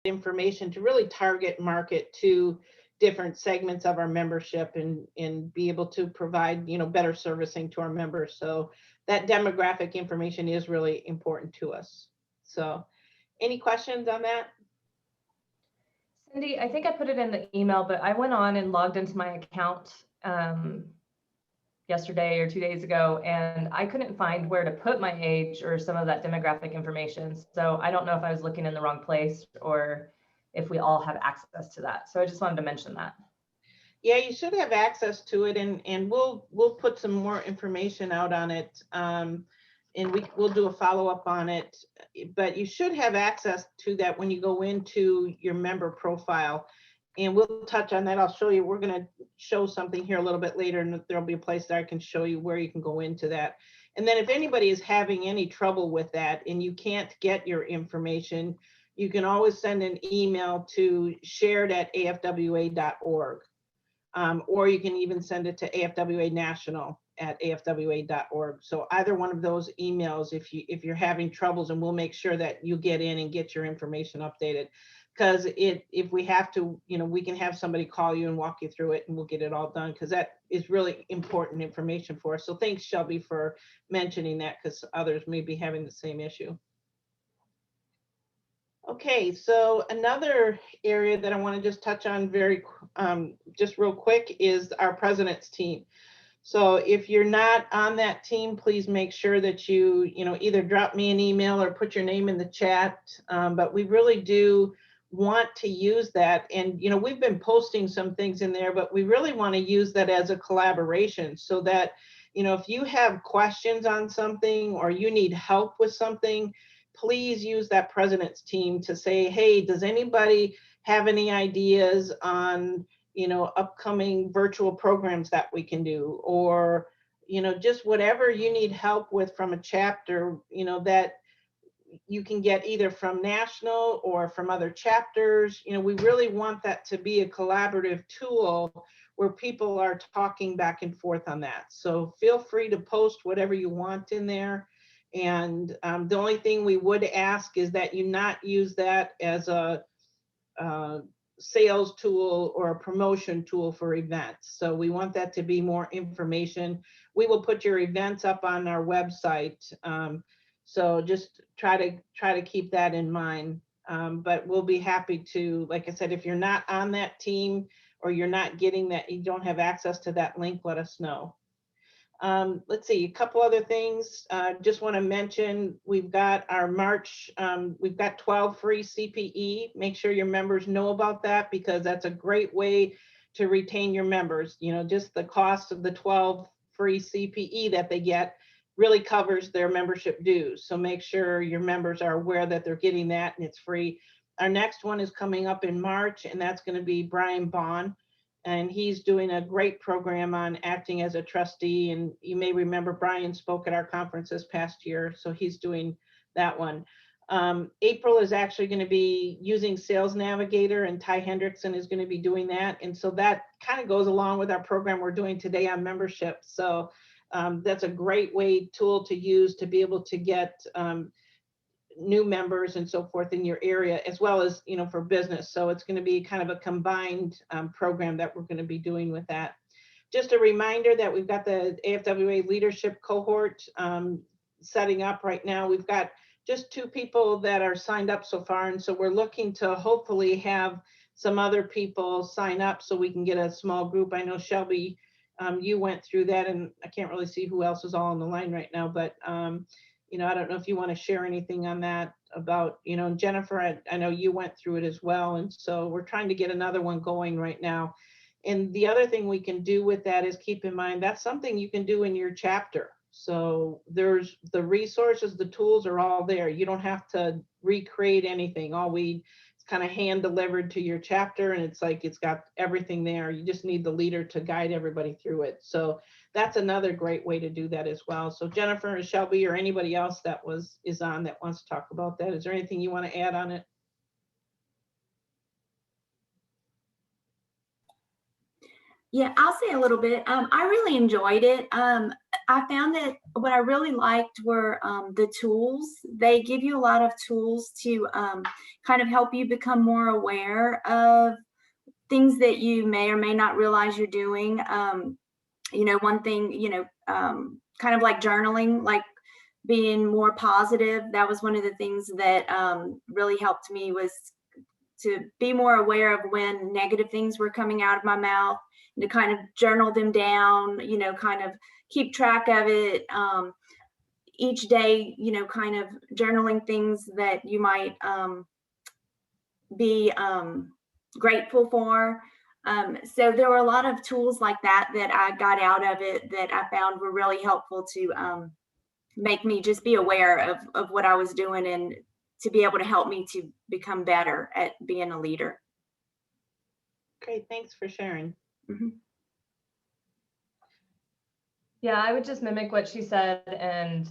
information to really target market to different segments of our membership and be able to provide, better servicing to our members. So that demographic information is really important to us. So any questions on that? Cindy, I think I put it in the email, but I went on and logged into my account yesterday or 2 days ago, and I couldn't find where to put my age or some of that demographic information. So I don't know if I was looking in the wrong place or if we all have access to that. So I just wanted to mention that. Yeah, you should have access to it, and we'll put some more information out on it, and we'll do a follow-up on it. But you should have access to that when you go into your member profile, and we'll touch on that. I'll show you. We're going to show something here a little bit later, and there'll be a place that I can show you where you can go into that. And then if anybody is having any trouble with that and you can't get your information, you can always send an email to shared@afwa.org. Or you can even send it to afwanational@afwa.org. So either one of those emails, if you're having troubles, and we'll make sure that you get in and get your information updated. Because if we have to, we can have somebody call you and walk you through it, and we'll get it all done, because that is really important information for us. So thanks, Shelby, for mentioning that, because others may be having the same issue. Okay, so another area that I want to just touch on just real quick is our president's team. So if you're not on that team, please make sure that you either drop me an email or put your name in the chat. But we really do want to use that. And, we've been posting some things in there, but we really want to use that as a collaboration so that, if you have questions on something or you need help with something, please use that president's team to say, hey, does anybody have any ideas on, upcoming virtual programs that we can do, or, just whatever you need help with from a chapter, that you can get either from national or from other chapters. We really want that to be a collaborative tool where people are talking back and forth on that. So feel free to post whatever you want in there. And the only thing we would ask is that you not use that as a sales tool or a promotion tool for events. So we want that to be more information. We will put your events up on our website. So just try to keep that in mind. But we'll be happy to, like I said, if you're not on that team or you're not getting that, you don't have access to that link, let us know. Let's see, a couple other things. Just want to mention, we've got our March, we've got 12 free CPE. Make sure your members know about that, because that's a great way to retain your members. Just the cost of the 12 free CPE that they get really covers their membership dues. So make sure your members are aware that they're getting that and it's free. Our next one is coming up in March, and that's going to be Brian Bond. And he's doing a great program on acting as a trustee. And you may remember Brian spoke at our conference this past year, so he's doing that one. April is actually going to be using Sales Navigator, and Ty Hendrickson is going to be doing that. And so that kind of goes along with our program we're doing today on membership. So that's a great tool to use to be able to get new members and so forth in your area, as well as, for business. So it's going to be kind of a combined program that we're going to be doing with that. Just a reminder that we've got the AFWA leadership cohort setting up right now. We've got just 2 people that are signed up so far. And so we're looking to hopefully have some other people sign up so we can get a small group. I know Shelby, you went through that, and I can't really see who else is all on the line right now, but I don't know if you want to share anything on that about, Jennifer, I know you went through it as well. And so we're trying to get another one going right now. And the other thing we can do with that is keep in mind, that's something you can do in your chapter. So there's the resources, the tools are all there. You don't have to recreate anything. It's kind of hand delivered to your chapter, and it's like, it's got everything there. You just need the leader to guide everybody through it. So that's another great way to do that as well. So Jennifer or Shelby or anybody else that is on that wants to talk about that, is there anything you want to add on it? Yeah, I'll say a little bit. I really enjoyed it. I found that what I really liked were the tools. They give you a lot of tools to kind of help you become more aware of things that you may or may not realize you're doing. One thing, kind of like journaling, like being more positive. That was one of the things that really helped me, was to be more aware of when negative things were coming out of my mouth, and to kind of journal them down, kind of keep track of it each day, kind of journaling things that you might be grateful for. So there were a lot of tools like that I got out of it that I found were really helpful to make me just be aware of what I was doing, and to be able to help me to become better at being a leader. Great, thanks for sharing. Mm-hmm. Yeah, I would just mimic what she said, and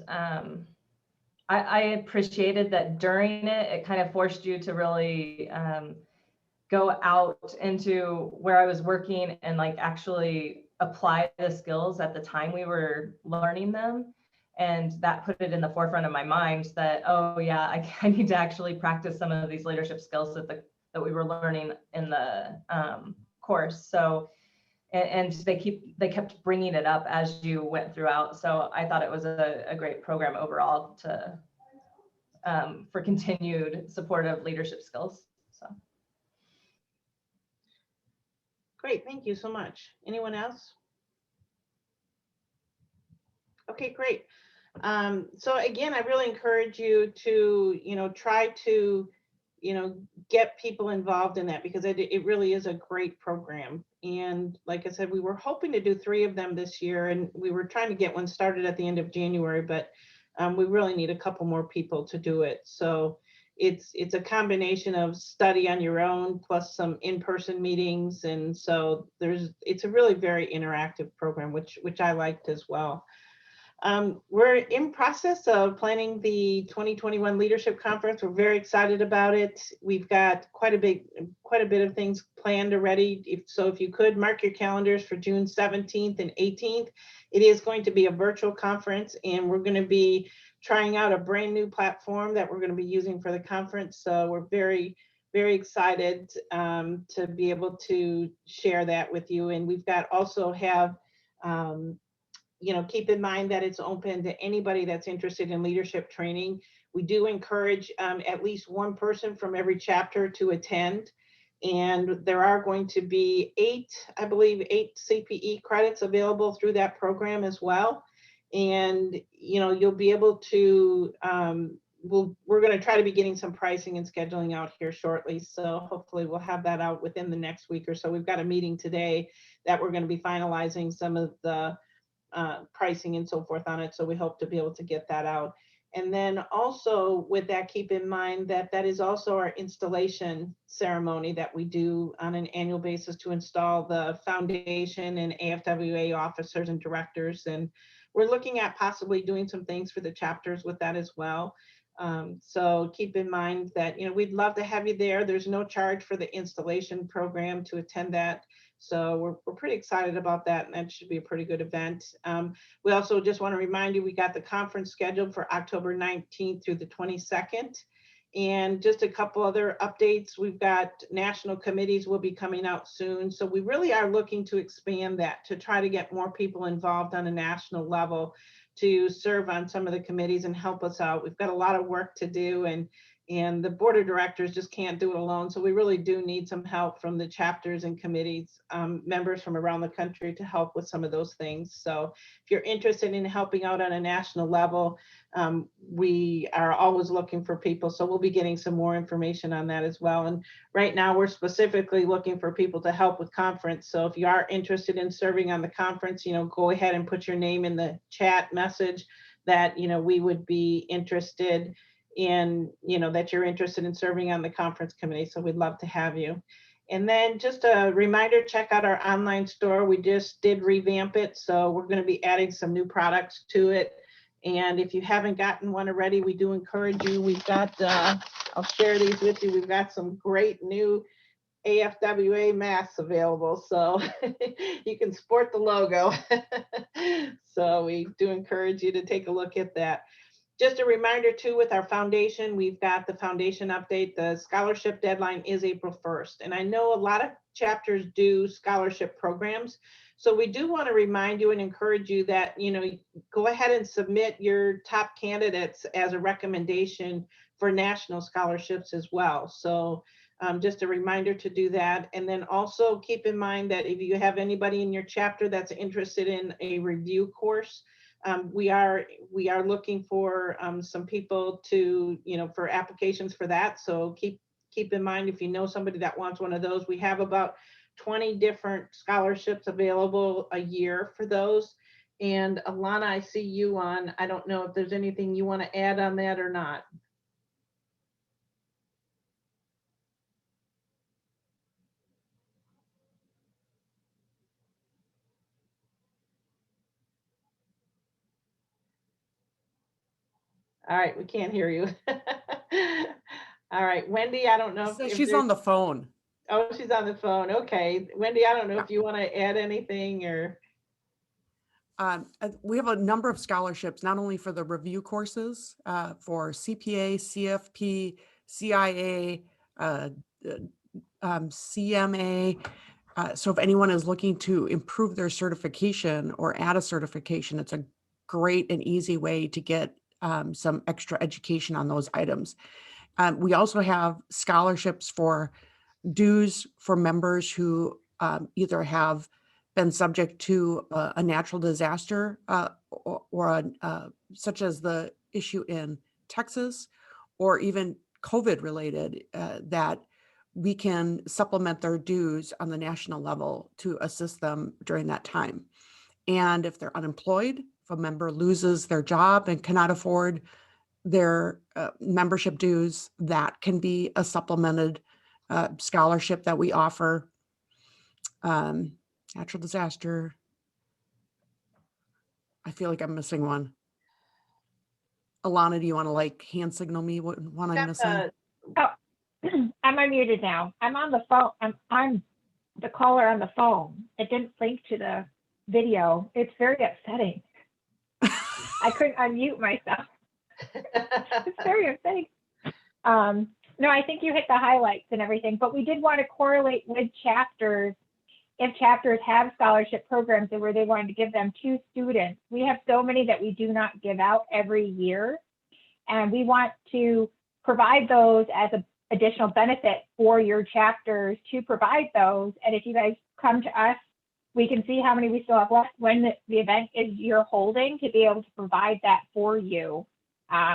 I appreciated that during it kind of forced you to really go out into where I was working and like actually apply the skills at the time we were learning them. And that put it in the forefront of my mind that, oh yeah, I need to actually practice some of these leadership skills that we were learning in the course. So, and they kept bringing it up as you went throughout. So I thought it was a great program overall for continued supportive leadership skills. So. Great, thank you so much. Anyone else? Okay, great. So again, I really encourage you to, try to, get people involved in that, because it really is a great program. And like I said, we were hoping to do 3 of them this year, and we were trying to get one started at the end of January, but we really need a couple more people to do it. So it's a combination of study on your own plus some in-person meetings. And so it's a really very interactive program, which I liked as well. We're in process of planning the 2021 Leadership Conference. We're very excited about it. We've got quite a bit of things planned already. If you could mark your calendars for June 17th and 18th, it is going to be a virtual conference, and we're going to be trying out a brand new platform that we're going to be using for the conference. So we're very, very excited to be able to share that with you. And we've got also have keep in mind that it's open to anybody that's interested in leadership training. We do encourage at least one person from every chapter to attend. And there are going to be 8 CPE credits available through that program as well. And, you'll be able to, we're going to try to be getting some pricing and scheduling out here shortly. So hopefully we'll have that out within the next week or so. We've got a meeting today that we're going to be finalizing some of the pricing and so forth on it. So we hope to be able to get that out. And then also with that, keep in mind that that is also our installation ceremony that we do on an annual basis to install the foundation and AFWA officers and directors. And we're looking at possibly doing some things for the chapters with that as well. So keep in mind that, we'd love to have you there. There's no charge for the installation program to attend that. So we're pretty excited about that, and that should be a pretty good event. We also just want to remind you, we got the conference scheduled for October 19th through the 22nd. And just a couple other updates. We've got national committees will be coming out soon. So we really are looking to expand that to try to get more people involved on a national level to serve on some of the committees and help us out. We've got a lot of work to do, and the board of directors just can't do it alone. So we really do need some help from the chapters and committees, members from around the country to help with some of those things. So if you're interested in helping out on a national level, we are always looking for people. So we'll be getting some more information on that as well. And right now we're specifically looking for people to help with conference. So if you are interested in serving on the conference, go ahead and put your name in the chat message that, we would be interested in, that you're interested in serving on the conference committee. So we'd love to have you. And then just a reminder, check out our online store. We just did revamp it. So we're going to be adding some new products to it. And if you haven't gotten one already, we do encourage you. We've got, I'll share these with you. We've got some great new AFWA masks available, so you can sport the logo. So we do encourage you to take a look at that. Just a reminder too, with our foundation, we've got the foundation update. The scholarship deadline is April 1st. And I know a lot of chapters do scholarship programs. So we do want to remind you and encourage you that, you know, go ahead and submit your top candidates as a recommendation for national scholarships as well. So just a reminder to do that. And then also keep in mind that if you have anybody in your chapter that's interested in a review course, we are looking for some people to, you know, for applications for that. So keep in mind, if you know somebody that wants one of those, we have about 20 different scholarships available a year for those. And Alana, I see you on. I don't know if there's anything you want to add on that or not. All right, we can't hear you. All right, Wendy, I don't know if She's on the phone. Oh, she's on the phone. Okay, Wendy, I don't know if you want to add anything or. We have a number of scholarships, not only for the review courses, for CPA, CFP, CIA, CMA. So if anyone is looking to improve their certification or add a certification, it's a great and easy way to get some extra education on those items. We also have scholarships for dues for members who either have been subject to a natural disaster or such as the issue in Texas, or even COVID related, that we can supplement their dues on the national level to assist them during that time. And if they're unemployed, if a member loses their job and cannot afford their membership dues, that can be a supplemented scholarship that we offer. Natural disaster. I feel like I'm missing one. Alana, do you want to like hand signal me what one I'm missing? Oh, I'm unmuted now. I'm on the phone. I'm the caller on the phone. It didn't link to the video. It's very upsetting. I couldn't unmute myself. It's very upsetting. No, I think you hit the highlights and everything, but we did want to correlate with chapters. If chapters have scholarship programs where they wanted to give them to students, we have so many that we do not give out every year. And we want to provide those as an additional benefit for your chapters to provide those. And if you guys come to us, we can see how many we still have left when the event is you're holding to be able to provide that for you.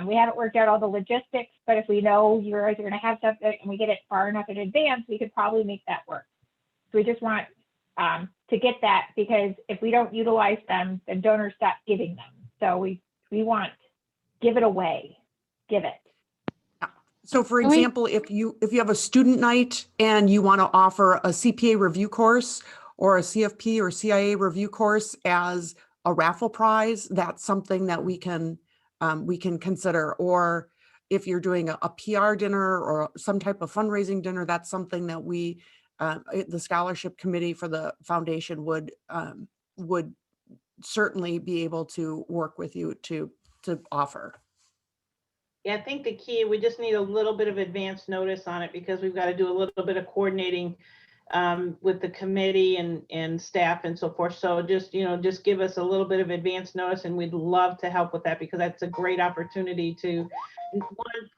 We haven't worked out all the logistics, but if we know you guys are going to have something and we get it far enough in advance, we could probably make that work. So we just want to get that, because if we don't utilize them, then donors stop giving them. So we want, give it away, give it. So for example, if you have a student night and you want to offer a CPA review course or a CFP or CIA review course as a raffle prize, that's something that we can consider. Or if you're doing a PR dinner or some type of fundraising dinner, that's something that we, the scholarship committee for the foundation would certainly be able to work with you to offer. Yeah, I think the key, we just need a little bit of advance notice on it, because we've got to do a little bit of coordinating with the committee and staff and so forth. So just give us a little bit of advance notice, and we'd love to help with that, because that's a great opportunity to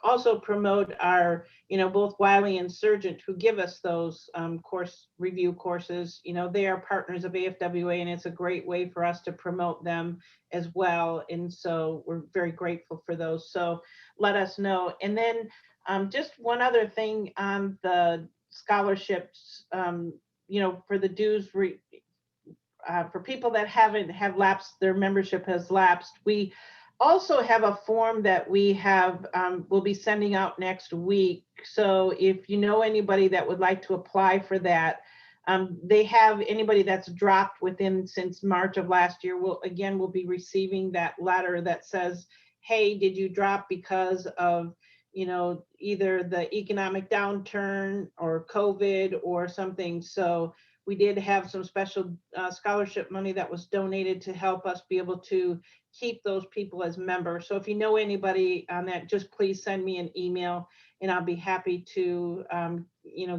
also promote our, both Wiley and Surgent, who give us those course review courses. They are partners of AFWA, and it's a great way for us to promote them as well. And so we're very grateful for those. So let us know. And then just one other thing on the scholarships, for the dues, for people that have lapsed, their membership has lapsed. We also have a form that we have, we'll be sending out next week. So if you know anybody that would like to apply for that, they have anybody that's dropped since March of last year, we'll be receiving that letter that says, hey, did you drop because of, either the economic downturn or COVID or something. So we did have some special scholarship money that was donated to help us be able to keep those people as members. So if you know anybody on that, just please send me an email and I'll be happy to,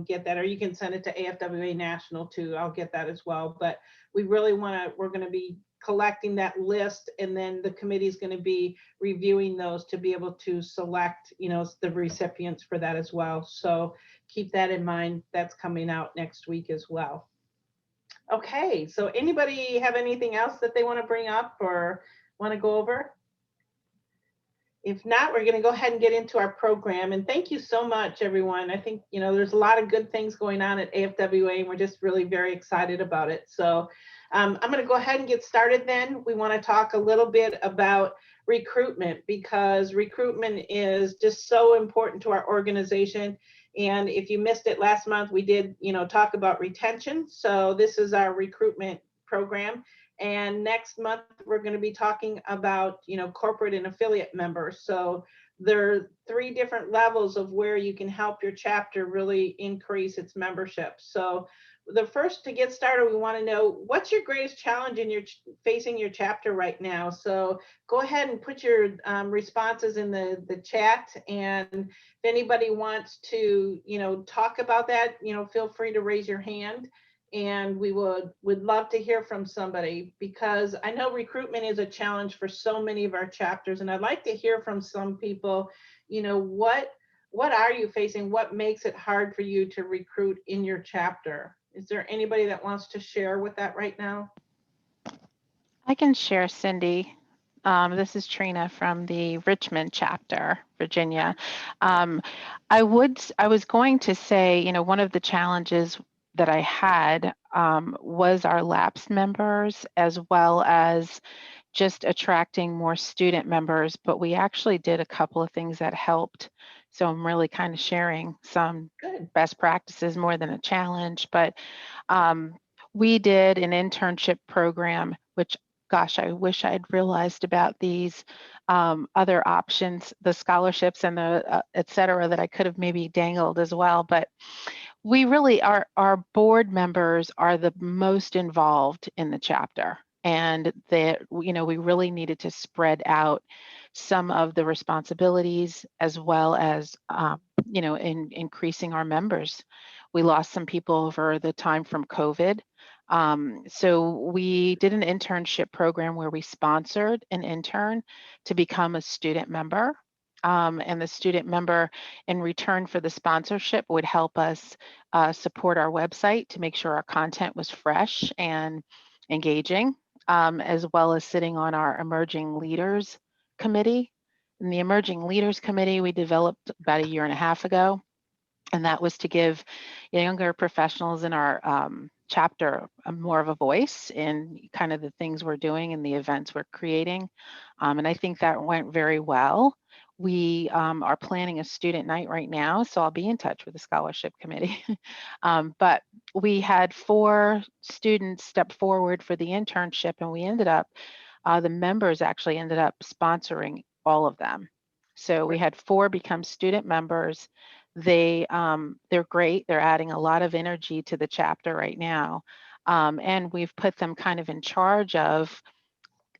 get that, or you can send it to AFWA National too. I'll get that as well. But we really we're going to be collecting that list, and then the committee is going to be reviewing those to be able to select, the recipients for that as well. So keep that in mind. That's coming out next week as well. Okay, so anybody have anything else that they want to bring up or want to go over? If not, we're going to go ahead and get into our program. And thank you so much, everyone. I think, there's a lot of good things going on at AFWA, and we're just really very excited about it. So I'm going to go ahead and get started then. We want to talk a little bit about recruitment, because recruitment is just so important to our organization. And if you missed it last month, we did, talk about retention. So this is our recruitment program. And next month, we're going to be talking about, corporate and affiliate members. So there are 3 different levels of where you can help your chapter really increase its membership. So the first, to get started, we want to know, what's your greatest challenge in facing your chapter right now? So go ahead and put your responses in the chat. And if anybody wants to, talk about that, feel free to raise your hand. And we would love to hear from somebody, because I know recruitment is a challenge for so many of our chapters. And I'd like to hear from some people, what are you facing? What makes it hard for you to recruit in your chapter? Is there anybody that wants to share with that right now? I can share, Cindy. This is Trina from the Richmond chapter, Virginia. I was going to say, one of the challenges that I had was our lapsed members, as well as just attracting more student members, but we actually did a couple of things that helped. So I'm really kind of sharing some best practices more than a challenge, but we did an internship program, which, gosh, I wish I'd realized about these other options, the scholarships and the et cetera, that I could have maybe dangled as well. But we really, our board members are the most involved in the chapter. And that, we really needed to spread out some of the responsibilities, as well as, in increasing our members. We lost some people over the time from COVID. So we did an internship program where we sponsored an intern to become a student member. And the student member, in return for the sponsorship, would help us support our website to make sure our content was fresh and engaging, as well as sitting on our Emerging Leaders Committee. And the Emerging Leaders Committee we developed about 1.5 years ago, and that was to give younger professionals in our chapter more of a voice in kind of the things we're doing and the events we're creating. And I think that went very well. We are planning a student night right now, so I'll be in touch with the scholarship committee. But we had 4 students step forward for the internship, and we ended up, the members actually ended up sponsoring all of them. So we had 4 become student members. They're great. They're adding a lot of energy to the chapter right now. And we've put them kind of in charge of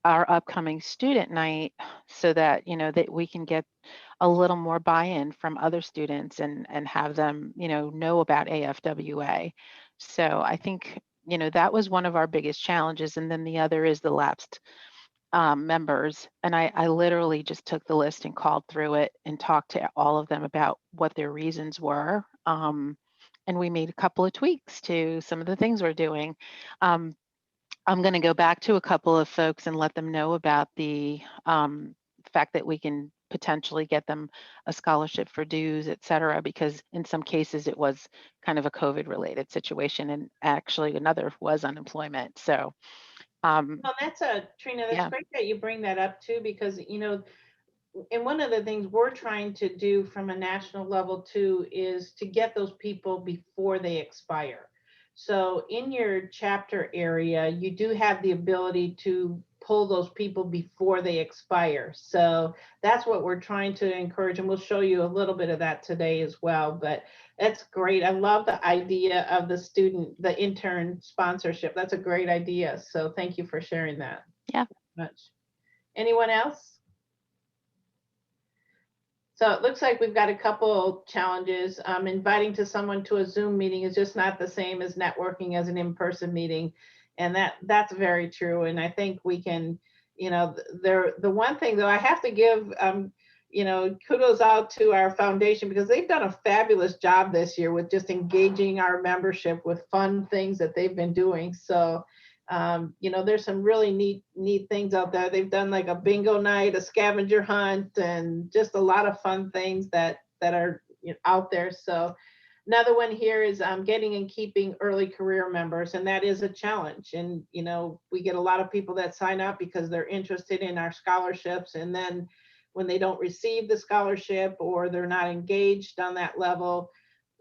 our upcoming student night, so that, that we can get a little more buy-in from other students and have them, know about AFWA. So I think, that was one of our biggest challenges. And then the other is the lapsed members. And I literally just took the list and called through it and talked to all of them about what their reasons were. And we made a couple of tweaks to some of the things we're doing. I'm going to go back to a couple of folks and let them know about the fact that we can potentially get them a scholarship for dues, et cetera, because in some cases it was kind of a COVID related situation, and actually another was unemployment. So well, Trina, that's great that you bring that up too, because, and one of the things we're trying to do from a national level too is to get those people before they expire. So in your chapter area, you do have the ability to pull those people before they expire. So that's what we're trying to encourage, and we'll show you a little bit of that today as well. But that's great. I love the idea of the intern sponsorship. That's a great idea. So thank you for sharing that. Yeah. Much. Anyone else? So it looks like we've got a couple challenges. Inviting to someone to a Zoom meeting is just not the same as networking as an in-person meeting. And that's very true. And I think we can, the one thing though, I have to give, kudos out to our foundation, because they've done a fabulous job this year with just engaging our membership with fun things that they've been doing. So there's some really neat things out there. They've done like a bingo night, a scavenger hunt, and just a lot of fun things that are out there. So another one here is getting and keeping early career members, and that is a challenge. And we get a lot of people that sign up because they're interested in our scholarships, and then when they don't receive the scholarship or they're not engaged on that level,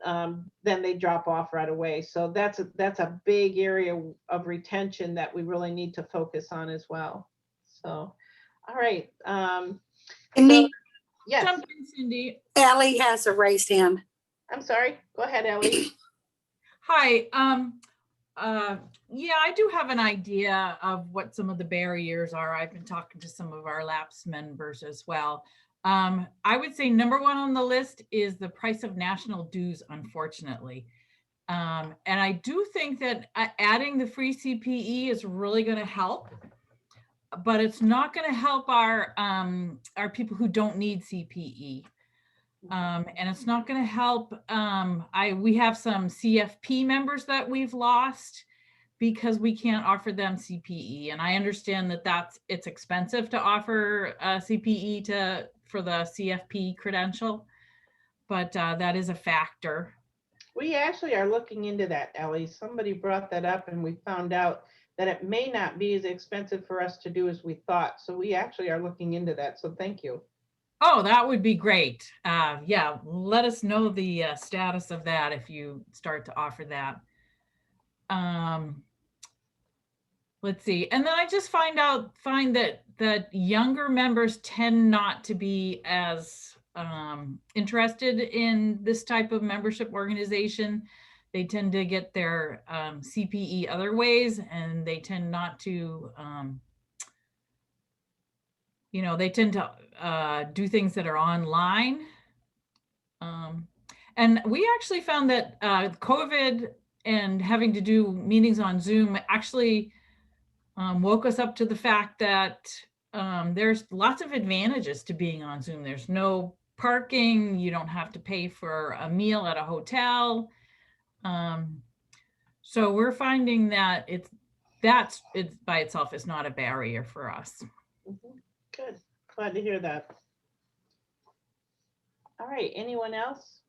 then they drop off right away. So that's a big area of retention that we really need to focus on as well. So, all right. Cindy, Yes, Jump in, Cindy. Ellie has a raised hand. I'm sorry. Go ahead, Ellie. Hi. Yeah, I do have an idea of what some of the barriers are. I've been talking to some of our LAPS members as well. I would say number one on the list is the price of national dues, unfortunately. And I do think that adding the free CPE is really going to help, but it's not going to help our people who don't need CPE. And it's not going to help. We have some CFP members that we've lost because we can't offer them CPE. And I understand that it's expensive to offer CPE for the CFP credential, but that is a factor. We actually are looking into that, Ellie. Somebody brought that up, and we found out that it may not be as expensive for us to do as we thought. So we actually are looking into that. So thank you. Oh, that would be great. Yeah, let us know the status of that if you start to offer that. Let's see. And then I just find that younger members tend not to be as interested in this type of membership organization. They tend to get their CPE other ways, and they tend not to, they tend to do things that are online. And we actually found that COVID and having to do meetings on Zoom actually woke us up to the fact that there's lots of advantages to being on Zoom. There's no parking. You don't have to pay for a meal at a hotel. So we're finding that it by itself is not a barrier for us. Mm-hmm. Good. Glad to hear that. All right. Anyone else?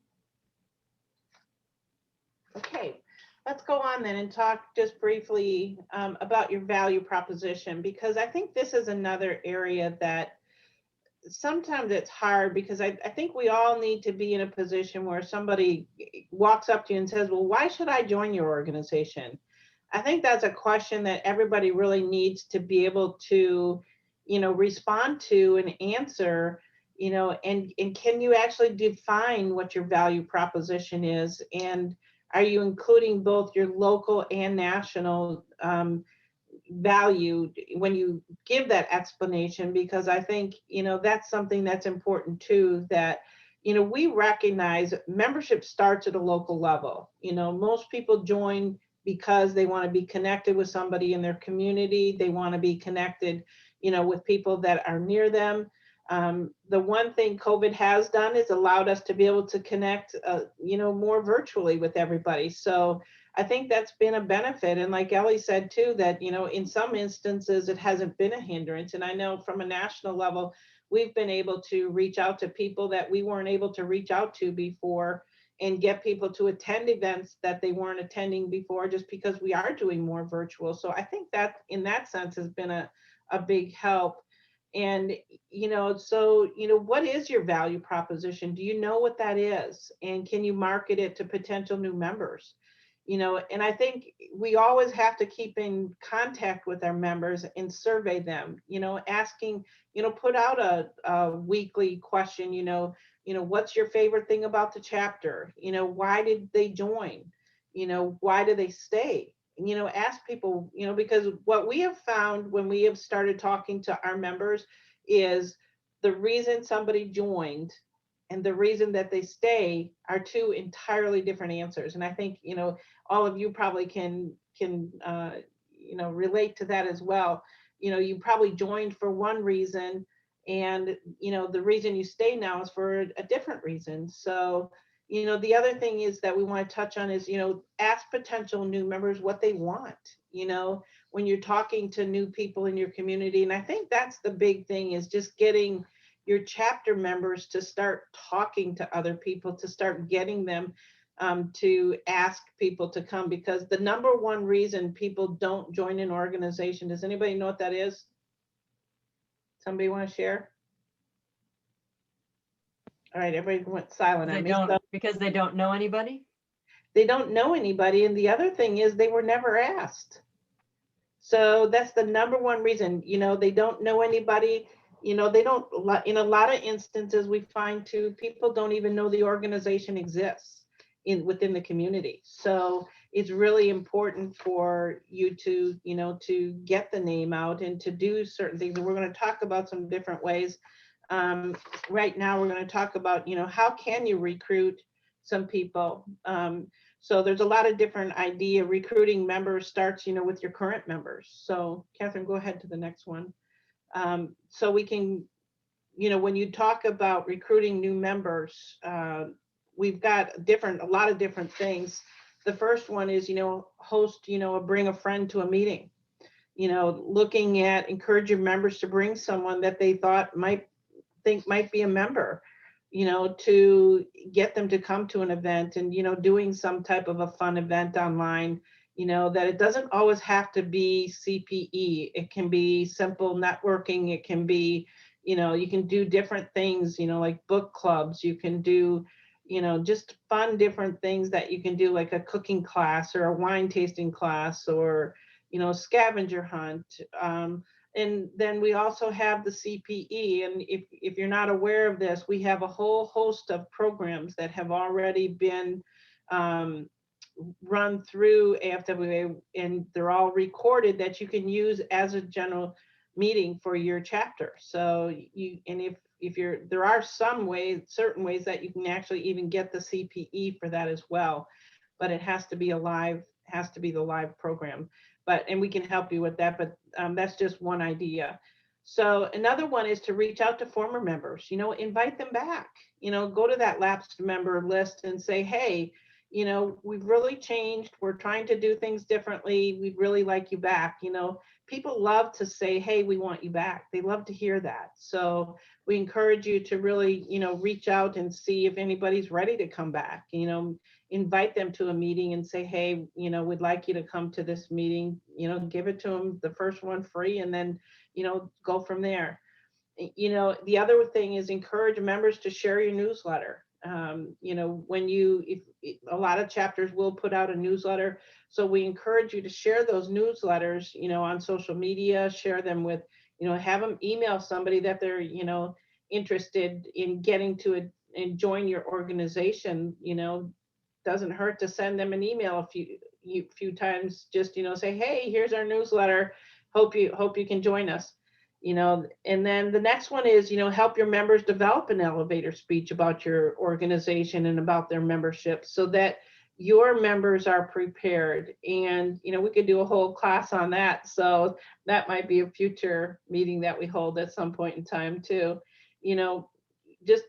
Okay. Let's go on then and talk just briefly about your value proposition, because I think this is another area that sometimes it's hard, because I think we all need to be in a position where somebody walks up to you and says, well, why should I join your organization? I think that's a question that everybody really needs to be able to, respond to and answer, and can you actually define what your value proposition is? And are you including both your local and national value when you give that explanation? Because I think, that's something that's important too, that, we recognize membership starts at a local level. Most people join because they want to be connected with somebody in their community. They want to be connected, with people that are near them. The one thing COVID has done is allowed us to be able to connect, more virtually with everybody. So I think that's been a benefit. And like Ellie said too, that, in some instances, it hasn't been a hindrance. And I know from a national level, we've been able to reach out to people that we weren't able to reach out to before, and get people to attend events that they weren't attending before, just because we are doing more virtual. So I think that in that sense has been a big help. And, what is your value proposition? Do you know what that is? And can you market it to potential new members? And I think we always have to keep in contact with our members and survey them, asking, put out a weekly question, what's your favorite thing about the chapter? Why did they join? Why do they stay? Ask people, because what we have found when we have started talking to our members is the reason somebody joined and the reason that they stay are two entirely different answers. And I think, all of you probably can relate to that as well. You probably joined for one reason, and the reason you stay now is for a different reason. So the other thing is that we want to touch on is ask potential new members what they want, when you're talking to new people in your community. And I think that's the big thing, is just getting your chapter members to start talking to other people, to start getting them to ask people to come, because the number one reason people don't join an organization, does anybody know what that is? Somebody want to share? All right, everybody went silent on me. Because they don't know anybody? They don't know anybody. And the other thing is they were never asked. So that's the number one reason, they don't know anybody. They don't, in a lot of instances, we find too, people don't even know the organization exists within the community. So it's really important for you to, to get the name out and to do certain things. And we're going to talk about some different ways. Right now, we're going to talk about, how can you recruit some people? So there's a lot of different idea. Recruiting members starts, with your current members. So Catherine, go ahead to the next one. So we can, when you talk about recruiting new members, we've got a lot of different things. The first one is, host, bring a friend to a meeting, looking at encourage your members to bring someone that they might be a member, to get them to come to an event, and, doing some type of a fun event online, that it doesn't always have to be CPE. It can be simple networking. It can be, you can do different things, like book clubs. You can do, just fun different things that you can do, like a cooking class or a wine tasting class, or, scavenger hunt. And then we also have the CPE. And if you're not aware of this, we have a whole host of programs that have already been run through AFWA, and they're all recorded that you can use as a general meeting for your chapter. So there are certain ways that you can actually even get the CPE for that as well, but it has to be the live program. And we can help you with that, but that's just one idea. So another one is to reach out to former members, invite them back, go to that lapsed member list and say, hey, we've really changed. We're trying to do things differently. We'd really like you back. People love to say, hey, we want you back. They love to hear that. So we encourage you to really, reach out and see if anybody's ready to come back, invite them to a meeting and say, hey, we'd like you to come to this meeting, give it to them, the first one free, and then, go from there. The other thing is encourage members to share your newsletter. If a lot of chapters will put out a newsletter, so we encourage you to share those newsletters, on social media, share them with, have them email somebody that they're, interested in getting to and join your organization. Doesn't hurt to send them an email a few times, just, say, hey, here's our newsletter. Hope you can join us. And then the next one is, help your members develop an elevator speech about your organization and about their membership, so that your members are prepared. And, we could do a whole class on that. So that might be a future meeting that we hold at some point in time too. Just,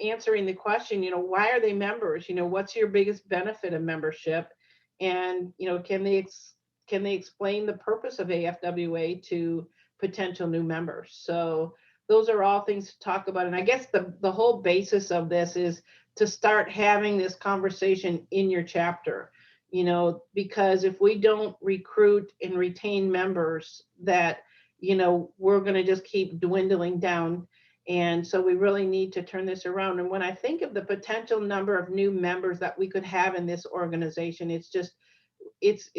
answering the question, why are they members? What's your biggest benefit of membership? And, can they explain the purpose of AFWA to potential new members? So those are all things to talk about. And I guess the whole basis of this is to start having this conversation in your chapter, because if we don't recruit and retain members, that, we're going to just keep dwindling down. And so we really need to turn this around. And when I think of the potential number of new members that we could have in this organization, it's just, it's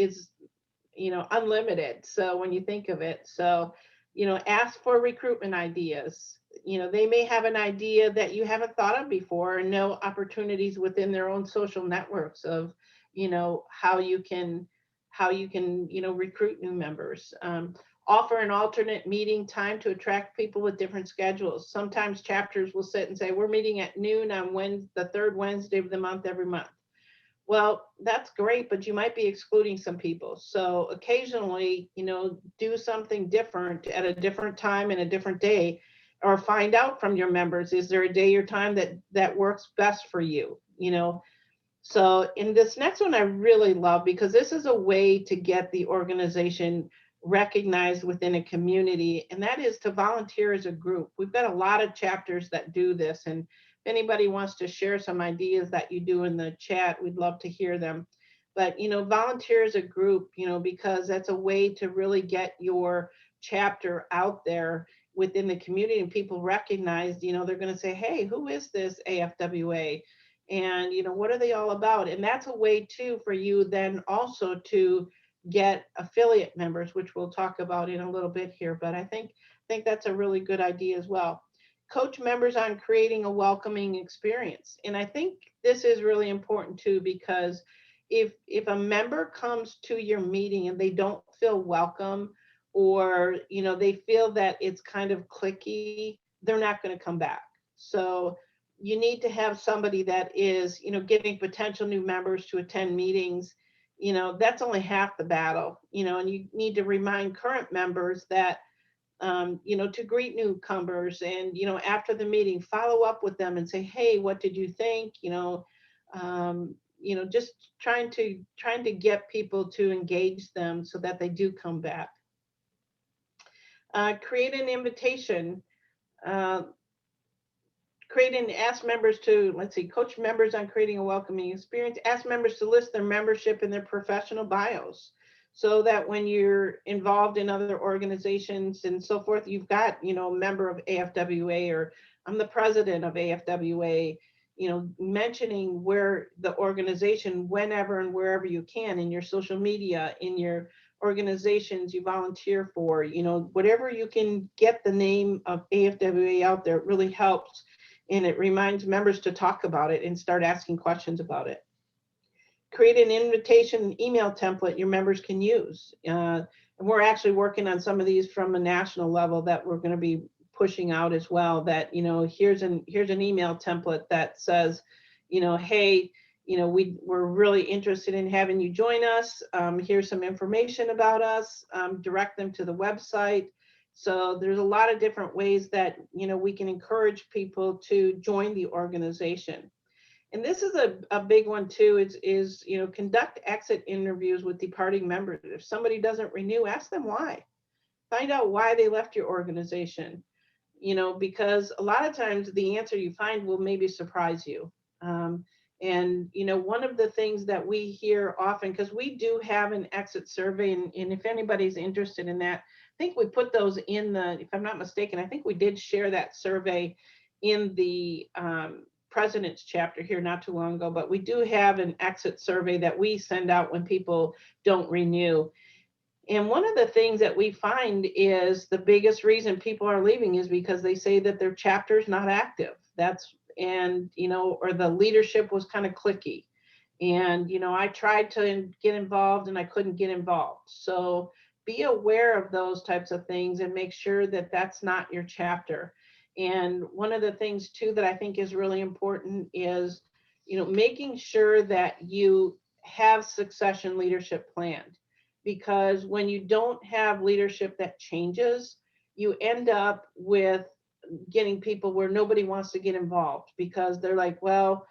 unlimited. So when you think of it, so, ask for recruitment ideas. They may have an idea that you haven't thought of before, and know opportunities within their own social networks of, how you can recruit new members. Offer an alternate meeting time to attract people with different schedules. Sometimes chapters will sit and say, we're meeting at noon on the third Wednesday of the month every month. Well, that's great, but you might be excluding some people. So occasionally, do something different at a different time and a different day, or find out from your members, is there a day or time that works best for you? So in this next one, I really love, because this is a way to get the organization recognized within a community, and that is to volunteer as a group. We've got a lot of chapters that do this, and if anybody wants to share some ideas that you do in the chat, we'd love to hear them. But volunteer as a group, because that's a way to really get your chapter out there within the community, and people recognize, they're going to say, hey, who is this AFWA? And what are they all about? And that's a way too for you then also to get affiliate members, which we'll talk about in a little bit here. But I think that's a really good idea as well. Coach members on creating a welcoming experience. And I think this is really important too, because if a member comes to your meeting and they don't feel welcome, or they feel that it's kind of cliquey, they're not going to come back. So you need to have somebody that is getting potential new members to attend meetings. That's only half the battle, and you need to remind current members that, to greet newcomers, and, after the meeting, follow up with them and say, hey, what did you think? Just trying to get people to engage them so that they do come back. Create an invitation. Ask members to, coach members on creating a welcoming experience. Ask members to list their membership in their professional bios, so that when you're involved in other organizations and so forth, you've got, a member of AFWA, or I'm the president of AFWA, mentioning where the organization, whenever and wherever you can, in your social media, in your organizations you volunteer for, whatever you can get the name of AFWA out there, it really helps. And it reminds members to talk about it and start asking questions about it. Create an invitation email template your members can use. And we're actually working on some of these from a national level that we're going to be pushing out as well, that, here's an email template that says, hey, we're really interested in having you join us. Here's some information about us. Direct them to the website. So there's a lot of different ways that, we can encourage people to join the organization. And this is a big one too, is conduct exit interviews with departing members. If somebody doesn't renew, ask them why. Find out why they left your organization, because a lot of times the answer you find will maybe surprise you. And, one of the things that we hear often, because we do have an exit survey, and if anybody's interested in that, I think we put those in if I'm not mistaken, I think we did share that survey in the President's chapter here not too long ago, but we do have an exit survey that we send out when people don't renew. And one of the things that we find is the biggest reason people are leaving is because they say that their chapter is not active. Or the leadership was kind of cliquey. And, I tried to get involved and I couldn't get involved. So be aware of those types of things and make sure that that's not your chapter. And one of the things too that I think is really important is, making sure that you have succession leadership planned. Because when you don't have leadership that changes, you end up with getting people where nobody wants to get involved because they're like, well,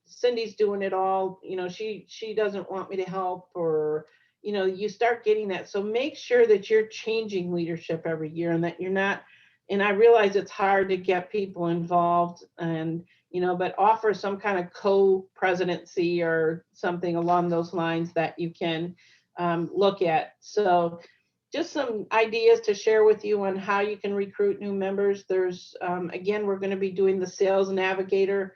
Cindy's doing it all, she doesn't want me to help, or, you start getting that. So make sure that you're changing leadership every year, and that you're not, and I realize it's hard to get people involved, and, but offer some kind of co-presidency or something along those lines that you can look at. So, just some ideas to share with you on how you can recruit new members. There's, again, we're going to be doing the Sales Navigator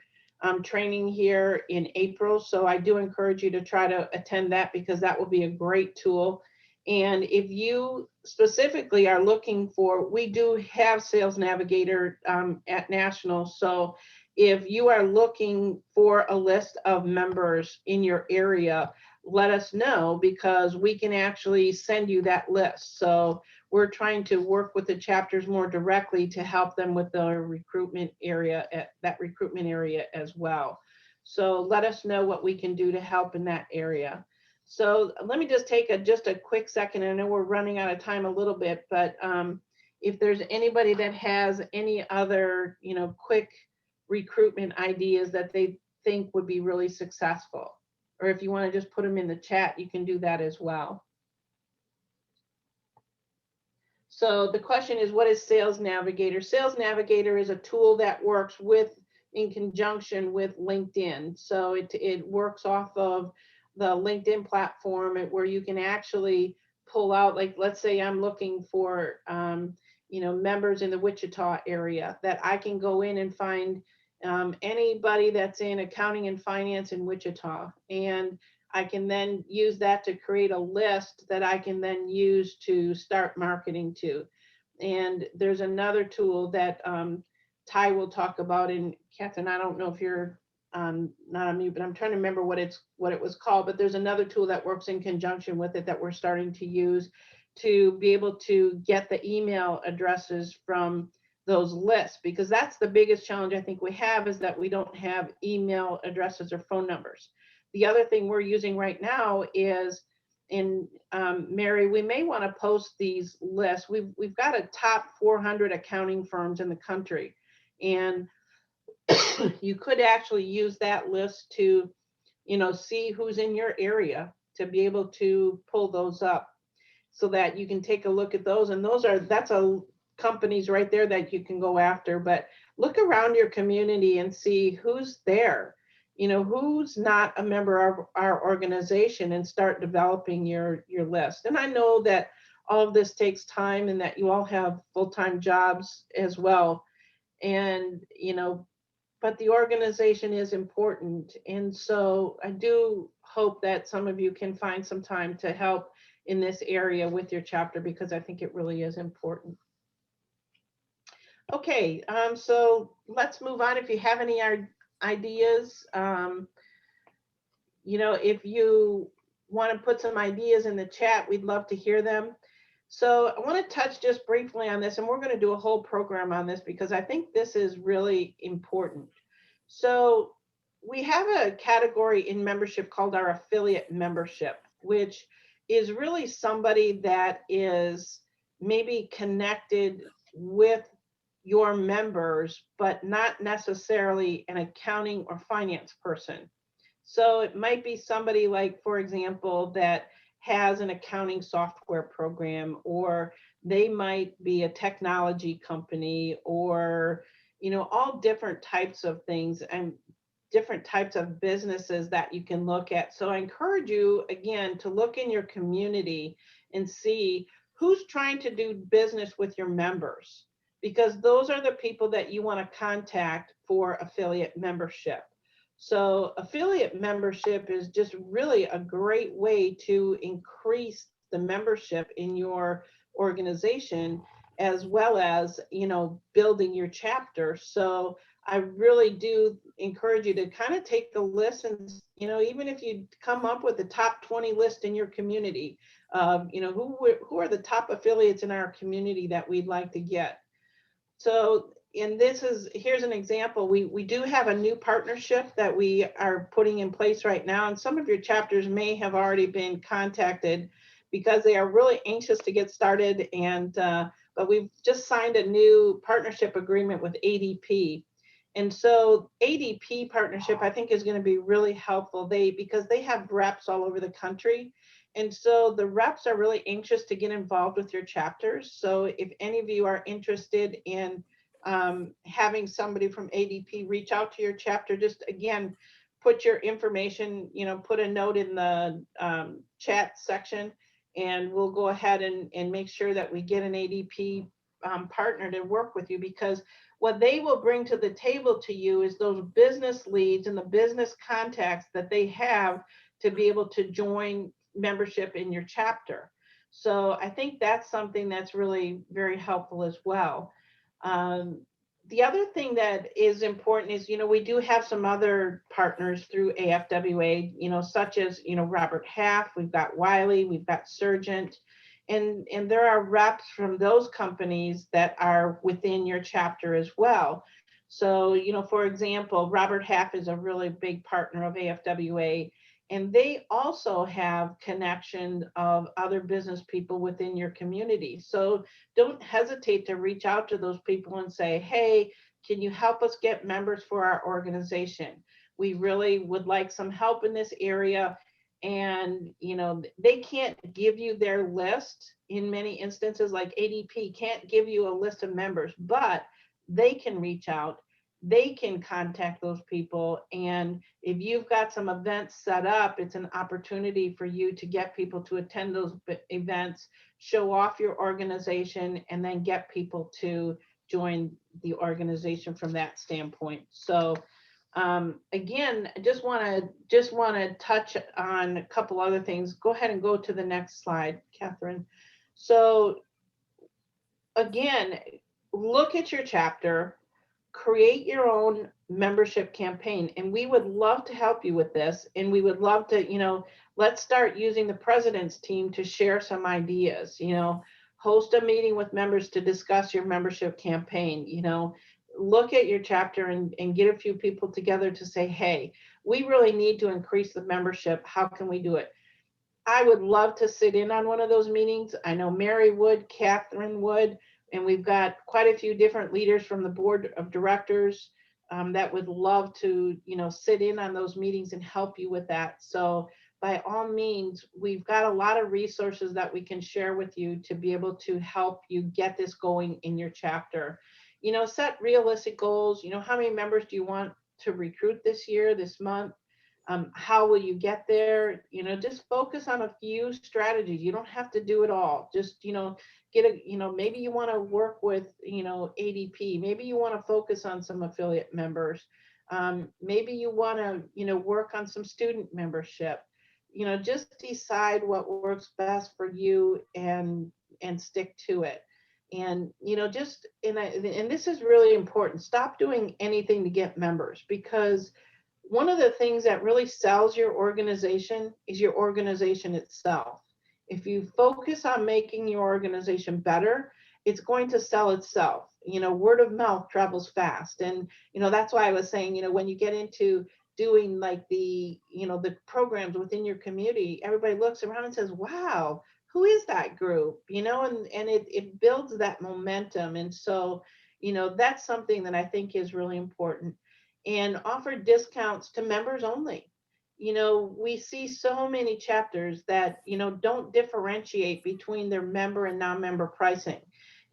training here in April. So I do encourage you to try to attend that because that will be a great tool. And if you specifically are looking for, we do have Sales Navigator at National. So if you are looking for a list of members in your area, let us know because we can actually send you that list. So we're trying to work with the chapters more directly to help them with the recruitment area, that recruitment area as well. So let us know what we can do to help in that area. So let me just take just a quick second. I know we're running out of time a little bit, but if there's anybody that has any other, quick recruitment ideas that they think would be really successful. Or if you want to just put them in the chat, you can do that as well. So the question is, what is Sales Navigator? Sales Navigator is a tool that works in conjunction with LinkedIn. So it works off of the LinkedIn platform where you can actually pull out, like, let's say I'm looking for, members in the Wichita area, that I can go in and find anybody that's in accounting and finance in Wichita. And I can then use that to create a list that I can then use to start marketing to. And there's another tool that Ty will talk about. And Catherine, I don't know if you're not on mute, but I'm trying to remember what it was called. But there's another tool that works in conjunction with it that we're starting to use to be able to get the email addresses from those lists, because that's the biggest challenge I think we have, is that we don't have email addresses or phone numbers. The other thing we're using right now is Mary, we may want to post these lists. We've got a top 400 accounting firms in the country, and you could actually use that list to, see who's in your area, to be able to pull those up so that you can take a look at those. And that's a companies right there that you can go after. But look around your community and see who's there, who's not a member of our organization, and start developing your list. And I know that all of this takes time and that you all have full-time jobs as well. And, but the organization is important. And so I do hope that some of you can find some time to help in this area with your chapter, because I think it really is important. Okay, so let's move on. If you have any ideas, if you want to put some ideas in the chat, we'd love to hear them. So I want to touch just briefly on this, and we're going to do a whole program on this because I think this is really important. So we have a category in membership called our affiliate membership, which is really somebody that is maybe connected with your members, but not necessarily an accounting or finance person. So it might be somebody like, for example, that has an accounting software program, or they might be a technology company, or, all different types of things and different types of businesses that you can look at. So I encourage you, again, to look in your community and see who's trying to do business with your members, because those are the people that you want to contact for affiliate membership. So affiliate membership is just really a great way to increase the membership in your organization, as well as, building your chapter. So I really do encourage you to kind of take the list and, even if you come up with the top 20 list in your community, who are the top affiliates in our community that we'd like to get. So, and here's an example. We do have a new partnership that we are putting in place right now. And some of your chapters may have already been contacted because they are really anxious to get started. And, but we've just signed a new partnership agreement with ADP. And so ADP partnership, I think, is going to be really helpful. Because they have reps all over the country. And so the reps are really anxious to get involved with your chapters. So if any of you are interested in having somebody from ADP reach out to your chapter, just again, put your information, put a note in the chat section, and we'll go ahead and make sure that we get an ADP partner to work with you, because what they will bring to the table to you is those business leads and the business contacts that they have to be able to join membership in your chapter. So I think that's something that's really very helpful as well. The other thing that is important is, we do have some other partners through AFWA, such as, Robert Half, we've got Wiley, we've got Surgent, and there are reps from those companies that are within your chapter as well. So, for example, Robert Half is a really big partner of AFWA, and they also have connection of other business people within your community. So don't hesitate to reach out to those people and say, hey, can you help us get members for our organization? We really would like some help in this area. And, they can't give you their list in many instances, like ADP can't give you a list of members, but they can reach out. They can contact those people. And if you've got some events set up, it's an opportunity for you to get people to attend those events, show off your organization, and then get people to join the organization from that standpoint. So again, I just want to touch on a couple other things. Go ahead and go to the next slide, Catherine. So again, look at your chapter, create your own membership campaign, and we would love to help you with this. And we would love to, let's start using the president's team to share some ideas, host a meeting with members to discuss your membership campaign, look at your chapter and get a few people together to say, hey, we really need to increase the membership. How can we do it? I would love to sit in on one of those meetings. I know Mary would, Catherine would, and we've got quite a few different leaders from the board of directors that would love to, sit in on those meetings and help you with that. So by all means, we've got a lot of resources that we can share with you to be able to help you get this going in your chapter. Set realistic goals. How many members do you want to recruit this year, this month? How will you get there? Just focus on a few strategies. You don't have to do it all. Just, get a, maybe you want to work with, ADP. Maybe you want to focus on some affiliate members. Maybe you want to, work on some student membership. Just decide what works best for you and stick to it. And, and this is really important. Stop doing anything to get members, because one of the things that really sells your organization is your organization itself. If you focus on making your organization better, it's going to sell itself. Word of mouth travels fast. And, that's why I was saying, when you get into doing like the programs within your community, everybody looks around and says, wow, who is that group? And it builds that momentum. And so, that's something that I think is really important. And offer discounts to members only. We see so many chapters that, don't differentiate between their member and non-member pricing.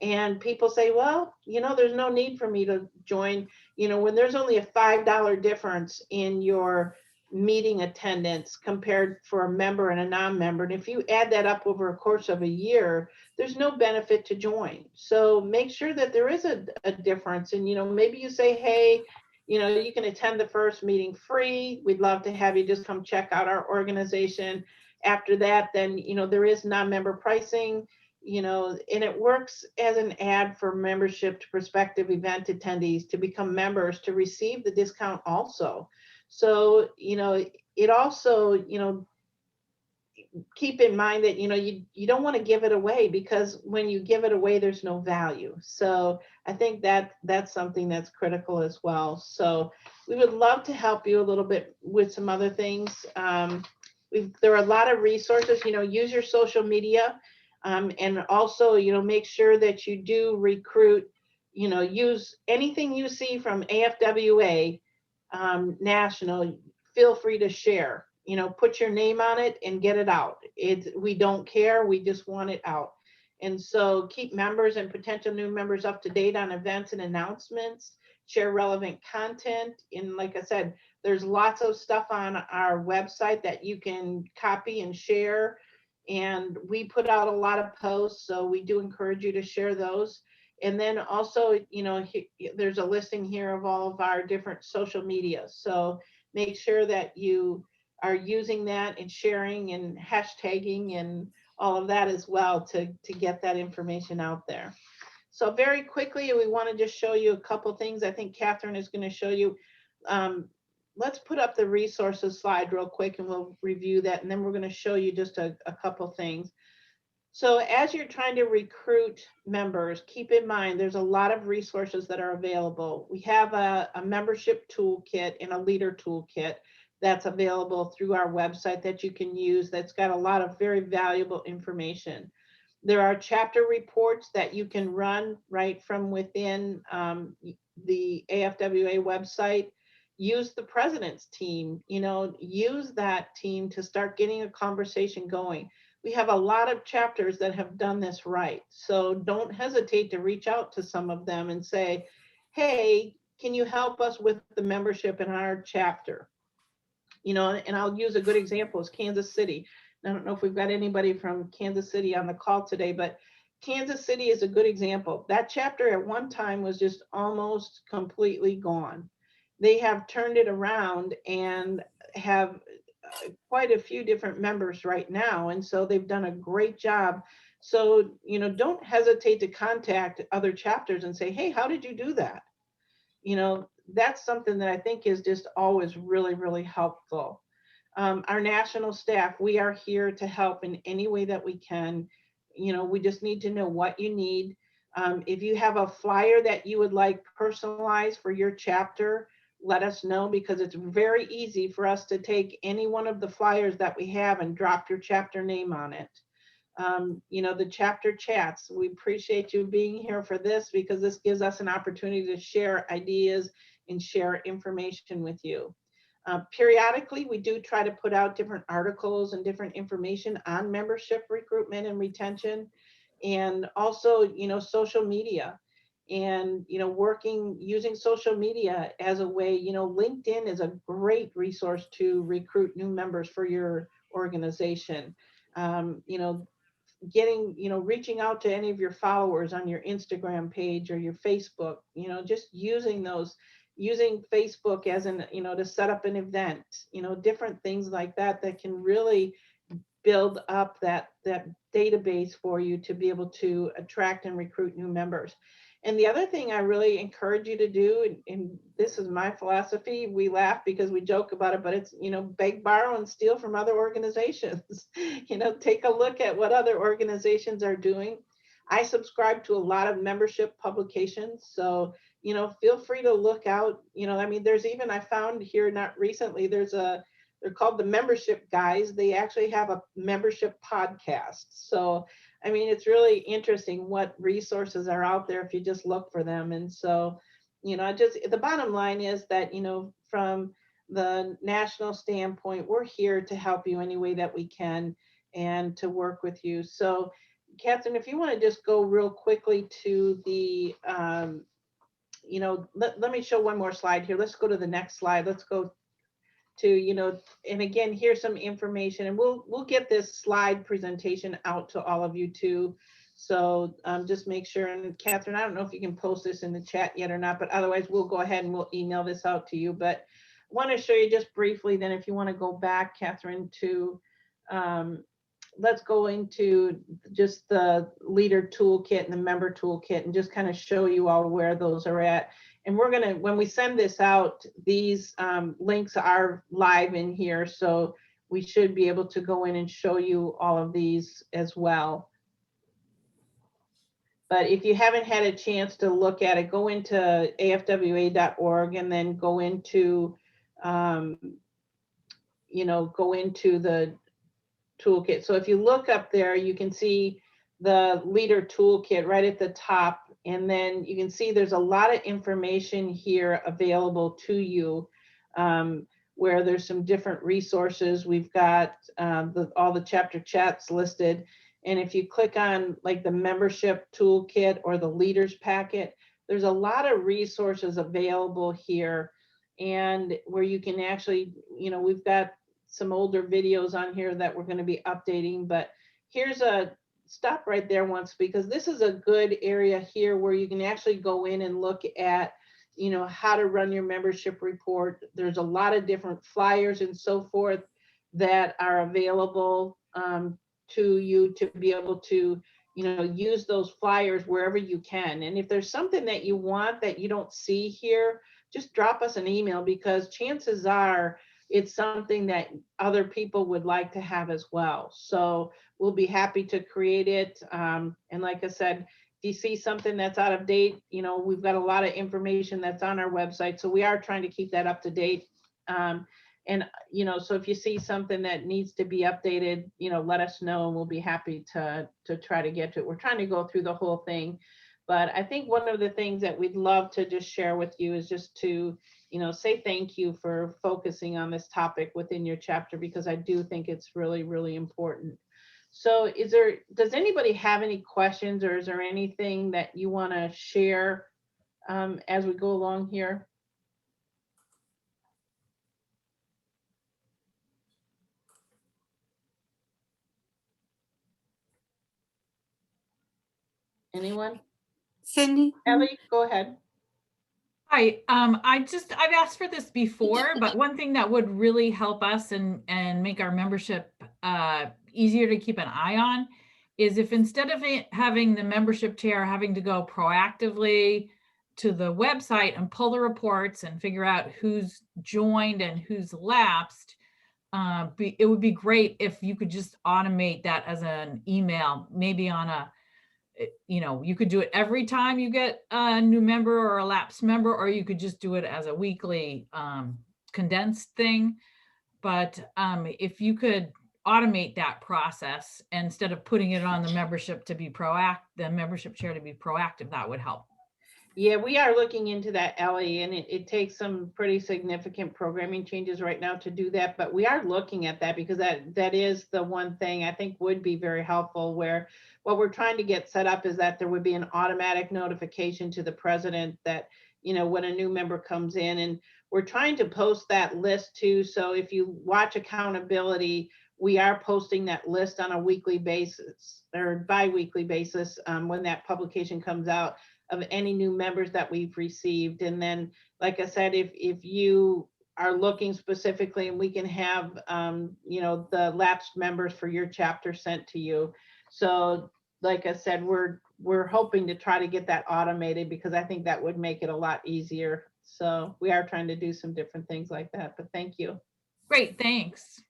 And people say, well, there's no need for me to join, when there's only a $5 difference in your meeting attendance compared for a member and a non-member. And if you add that up over a course of a year, there's no benefit to join. So make sure that there is a difference. And, maybe you say, hey, you can attend the first meeting free. We'd love to have you just come check out our organization. After that, then, there is non-member pricing, and it works as an ad for membership to prospective event attendees to become members to receive the discount also. So, it also, keep in mind that, you don't want to give it away, because when you give it away, there's no value. So I think that's something that's critical as well. So we would love to help you a little bit with some other things. There are a lot of resources, use your social media, and also, make sure that you do recruit, use anything you see from AFWA national, feel free to share. Put your name on it and get it out. We don't care. We just want it out. And so keep members and potential new members up to date on events and announcements, share relevant content. And like I said, there's lots of stuff on our website that you can copy and share. And we put out a lot of posts, so we do encourage you to share those. And then also, there's a listing here of all of our different social media. So make sure that you are using that and sharing and hashtagging and all of that as well to get that information out there. So very quickly, we want to just show you a couple things. I think Catherine is going to show you. Let's put up the resources slide real quick and we'll review that. And then we're going to show you just a couple things. So as you're trying to recruit members, keep in mind, there's a lot of resources that are available. We have a membership toolkit and a leader toolkit that's available through our website that you can use. That's got a lot of very valuable information. There are chapter reports that you can run right from within the AFWA website. Use the president's team, use that team to start getting a conversation going. We have a lot of chapters that have done this right. So don't hesitate to reach out to some of them and say, hey, can you help us with the membership in our chapter? And I'll use a good example is Kansas City. I don't know if we've got anybody from Kansas City on the call today, but Kansas City is a good example. That chapter at one time was just almost completely gone. They have turned it around and have quite a few different members right now. And so they've done a great job. So, don't hesitate to contact other chapters and say, hey, how did you do that? That's something that I think is just always really, really helpful. Our national staff, we are here to help in any way that we can. We just need to know what you need. If you have a flyer that you would like personalized for your chapter, let us know, because it's very easy for us to take any one of the flyers that we have and drop your chapter name on it. The chapter chats, we appreciate you being here for this, because this gives us an opportunity to share ideas and share information with you. Periodically, we do try to put out different articles and different information on membership recruitment and retention, and also, social media. And, using social media as a way, LinkedIn is a great resource to recruit new members for your organization. Reaching out to any of your followers on your Instagram page or your Facebook, just using Facebook as to set up an event, different things like that can really build up that database for you to be able to attract and recruit new members. And the other thing I really encourage you to do, and this is my philosophy, we laugh because we joke about it, but it's, beg, borrow, and steal from other organizations. Take a look at what other organizations are doing. I subscribe to a lot of membership publications. So, feel free to look out. There's even, I found here, not recently, they're called the Membership Guys. They actually have a membership podcast. So, it's really interesting what resources are out there if you just look for them. And so, the bottom line is that, from the national standpoint, we're here to help you any way that we can and to work with you. So, Catherine, if you want to just go real quickly to the, let me show one more slide here. Let's go to the next slide. Let's go to, and again, here's some information, and we'll get this slide presentation out to all of you too. So just make sure, and Catherine, I don't know if you can post this in the chat yet or not, but otherwise we'll go ahead and we'll email this out to you. But I want to show you just briefly, then if you want to go back, Catherine, to, let's go into just the leader toolkit and the member toolkit and just kind of show you all where those are at. And we're going to, when we send this out, these links are live in here. So we should be able to go in and show you all of these as well. But if you haven't had a chance to look at it, go into afwa.org and then go into, go into the toolkit. So if you look up there, you can see the leader toolkit right at the top. And then you can see there's a lot of information here available to you, where there's some different resources. We've got all the chapter chats listed. And if you click on like the membership toolkit or the leaders packet, there's a lot of resources available here, and where you can actually, we've got some older videos on here that we're going to be updating, but here's a stop right there once, because this is a good area here where you can actually go in and look at, you know, how to run your membership report. There's a lot of different flyers and so forth that are available to you to be able to, you know, use those flyers wherever you can. And if there's something that you want that you don't see here, just drop us an email, because chances are it's something that other people would like to have as well. So we'll be happy to create it. And like I said, if you see something that's out of date, you know, we've got a lot of information that's on our website. So we are trying to keep that up to date. And, you know, so if you see something that needs to be updated, you know, let us know and we'll be happy to try to get to it. We're trying to go through the whole thing. But I think one of the things that we'd love to just share with you is just to, you know, say thank you for focusing on this topic within your chapter, because I do think it's really, really important. So does anybody have any questions, or is there anything that you want to share as we go along here? Anyone? Cindy? Ellie, go ahead. Hi, I've asked for this before, but one thing that would really help us and make our membership easier to keep an eye on is if instead of having the membership chair having to go proactively to the website and pull the reports and figure out who's joined and who's lapsed, it would be great if you could just automate that as an email, maybe on a, you know, you could do it every time you get a new member or a lapsed member, or you could just do it as a weekly condensed thing. But if you could automate that process instead of putting it on the membership to be proactive, the membership chair to be proactive, that would help. Yeah, we are looking into that, Ellie, and it takes some pretty significant programming changes right now to do that. But we are looking at that, because that is the one thing I think would be very helpful, where what we're trying to get set up is that there would be an automatic notification to the president that, you know, when a new member comes in, and we're trying to post that list too. So if you watch accountability, we are posting that list on a weekly basis or bi-weekly basis when that publication comes out, of any new members that we've received. And then, like I said, if you are looking specifically, and we can have, you know, the lapsed members for your chapter sent to you. So like I said, we're hoping to try to get that automated, because I think that would make it a lot easier. So we are trying to do some different things like that, but thank you. Great, thanks.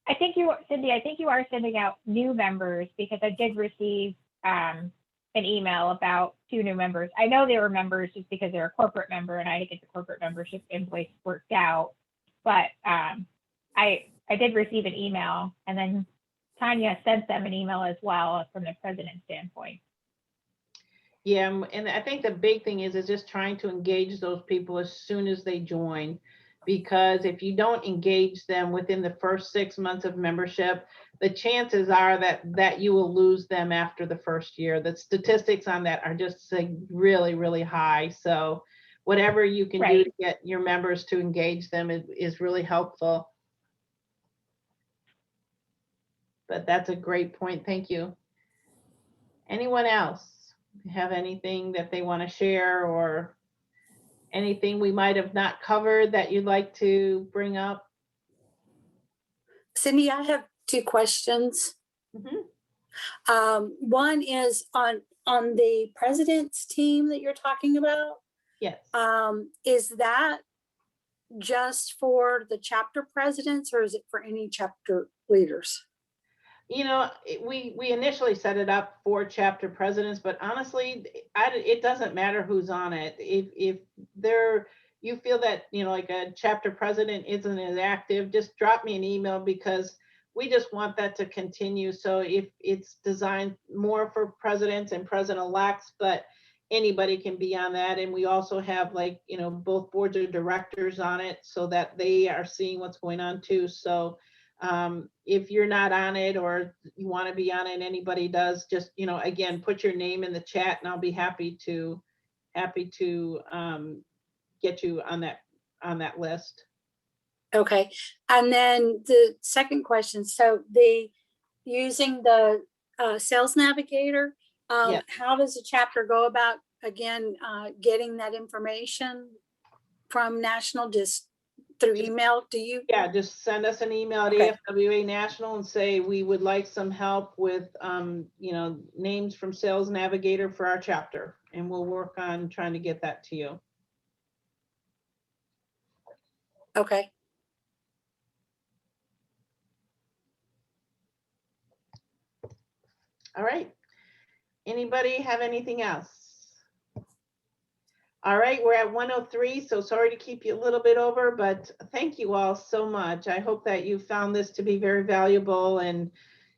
I think Cindy, I think you are sending out new members, because I did receive an email about 2 new members. I know they were members just because they're a corporate member, and I had to get the corporate membership invoice worked out. But I did receive an email, and then Tanya sent them an email as well from the president's standpoint. Yeah, and I think the big thing is just trying to engage those people as soon as they join, because if you don't engage them within the first 6 months of membership, the chances are that you will lose them after the first year. The statistics on that are just really, really high. So whatever you can do to get your members to engage them is really helpful. But that's a great point. Thank you. Anyone else have anything that they want to share, or anything we might have not covered that you'd like to bring up? Cindy, I have 2 questions. Mm-hmm. One is on the president's team that you're talking about. Yes. Is that just for the chapter presidents, or is it for any chapter leaders? You know, we initially set it up for chapter presidents, but honestly, it doesn't matter who's on it. If you feel that, you know, like a chapter president isn't as active, just drop me an email, because we just want that to continue. So if it's designed more for presidents and president-elects, but anybody can be on that. And we also have, like, you know, both boards of directors on it, so that they are seeing what's going on too. So if you're not on it, or you want to be on it, anybody does, just, you know, again, put your name in the chat, and I'll be happy to get you on that list. Okay. And then the second question, so the using the Sales Navigator. Yes. How does a chapter go about, again, getting that information from National? Just through email? Do you? Yeah, just send us an email at Okay. AFWA National and say, we would like some help with, names from Sales Navigator for our chapter. And we'll work on trying to get that to you. Okay. All right. Anybody have anything else? All right, we're at 1:03, so sorry to keep you a little bit over, but thank you all so much. I hope that you found this to be very valuable, and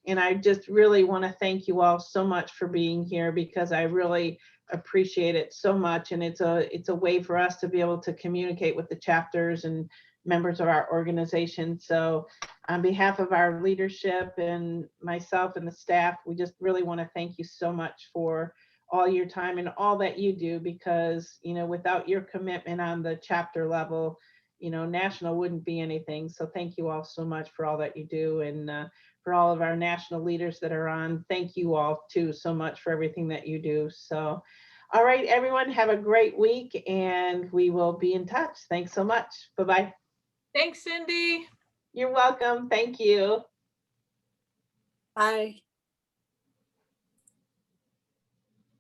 I just really want to thank you all so much for being here, because I really appreciate it so much, and it's a way for us to be able to communicate with the chapters and members of our organization. So on behalf of our leadership and myself and the staff, we just really want to thank you so much for all your time and all that you do, because, without your commitment on the chapter level, national wouldn't be anything. So thank you all so much for all that you do. And for all of our national leaders that are on, thank you all too so much for everything that you do. So, all right, everyone, have a great week, and we will be in touch. Thanks so much. Bye-bye. Thanks, Cindy. You're welcome. Thank you. Bye.